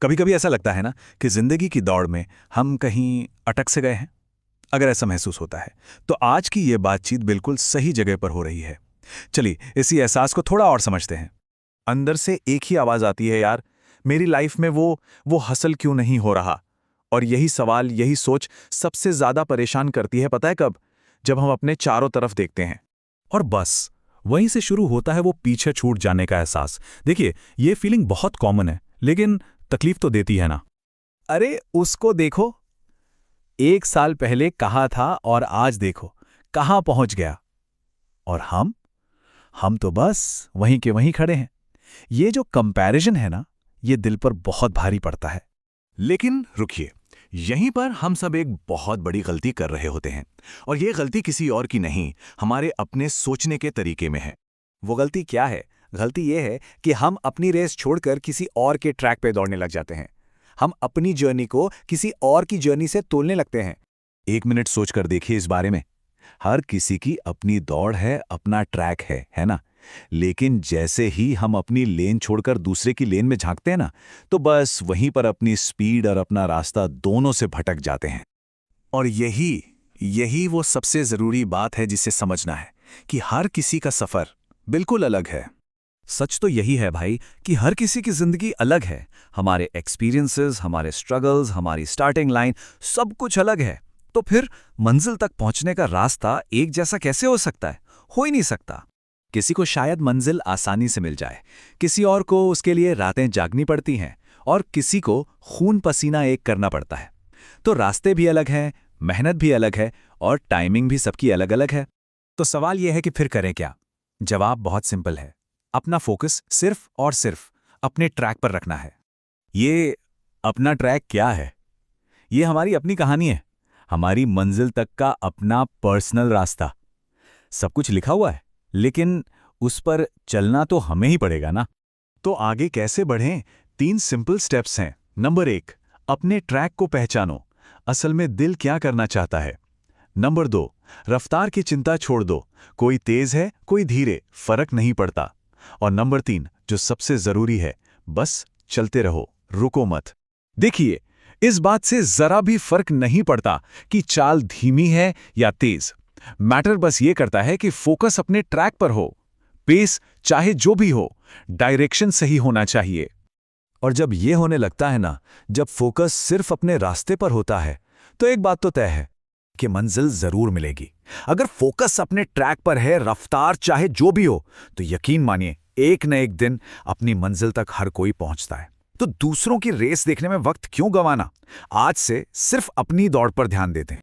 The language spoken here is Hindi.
कभी कभी ऐसा लगता है ना कि जिंदगी की दौड़ में हम कहीं अटक से गए हैं। अगर ऐसा महसूस होता है तो आज की ये बातचीत बिल्कुल सही जगह पर हो रही है। चलिए इसी एहसास को थोड़ा और समझते हैं। अंदर से एक ही आवाज आती है, यार मेरी लाइफ में वो हसल क्यों नहीं हो रहा। और यही सवाल, यही सोच सबसे ज्यादा परेशान करती है, पता है कब? जब हम अपने चारों तरफ देखते हैं। और बस वहीं से शुरू होता है वो पीछे छूट जाने का एहसास। देखिए, ये फीलिंग बहुत कॉमन है, लेकिन तकलीफ तो देती है ना। अरे उसको देखो, 1 साल पहले कहा था और आज देखो कहाँ पहुंच गया। और हम तो बस वहीं के वहीं खड़े हैं। ये जो कंपैरिजन है ना, ये दिल पर बहुत भारी पड़ता है। लेकिन रुकिए, यहीं पर हम सब एक बहुत बड़ी गलती कर रहे होते हैं। और ये गलती किसी और की नहीं, हमारे अपने सोचने के तरीके में है। वो गलती क्या है? गलती ये है कि हम अपनी रेस छोड़कर किसी और के ट्रैक पे दौड़ने लग जाते हैं। हम अपनी जर्नी को किसी और की जर्नी से तोलने लगते हैं। एक मिनट सोचकर देखिए इस बारे में। हर किसी की अपनी दौड़ है, अपना ट्रैक है ना? लेकिन जैसे ही हम अपनी लेन छोड़कर दूसरे की लेन में झांकते हैं ना, तो बस वहीं पर अपनी स्पीड और अपना रास्ता दोनों से भटक जाते हैं। और यही यही वो सबसे जरूरी बात है जिसे समझना है, कि हर किसी का सफर बिल्कुल अलग है। सच तो यही है भाई कि हर किसी की जिंदगी अलग है। हमारे एक्सपीरियंसेस, हमारे स्ट्रगल्स, हमारी स्टार्टिंग लाइन, सब कुछ अलग है। तो फिर मंजिल तक पहुंचने का रास्ता एक जैसा कैसे हो सकता है? हो ही नहीं सकता। किसी को शायद मंजिल आसानी से मिल जाए, किसी और को उसके लिए रातें जागनी पड़ती हैं, और किसी को खून पसीना एक करना पड़ता है। तो रास्ते भी अलग हैं, मेहनत भी अलग है, और टाइमिंग भी सबकी अलग अलग है। तो सवाल यह है कि फिर करें क्या? जवाब बहुत सिंपल है। अपना फोकस सिर्फ और सिर्फ अपने ट्रैक पर रखना है। ये अपना ट्रैक क्या है? ये हमारी अपनी कहानी है, हमारी मंजिल तक का अपना पर्सनल रास्ता। सब कुछ लिखा हुआ है, लेकिन उस पर चलना तो हमें ही पड़ेगा ना। तो आगे कैसे बढ़ें? 3 सिंपल स्टेप्स हैं। नंबर 1, अपने ट्रैक को पहचानो। असल में दिल क्या करना चाहता है। नंबर 2, रफ्तार की चिंता छोड़ दो। कोई तेज है, कोई धीरे, फर्क नहीं पड़ता। और नंबर 3, जो सबसे जरूरी है, बस चलते रहो, रुको मत। देखिए, इस बात से जरा भी फर्क नहीं पड़ता कि चाल धीमी है या तेज। मैटर बस ये करता है कि फोकस अपने ट्रैक पर हो। पेस चाहे जो भी हो, डायरेक्शन सही होना चाहिए। और जब ये होने लगता है ना, जब फोकस सिर्फ अपने रास्ते पर होता है, तो एक बात तो तय है कि मंजिल जरूर मिलेगी। अगर फोकस अपने ट्रैक पर है, रफ्तार चाहे जो भी हो, तो यकीन मानिए एक न एक दिन अपनी मंजिल तक हर कोई पहुंचता है। तो दूसरों की रेस देखने में वक्त क्यों गंवाना? आज से सिर्फ अपनी दौड़ पर ध्यान देते हैं।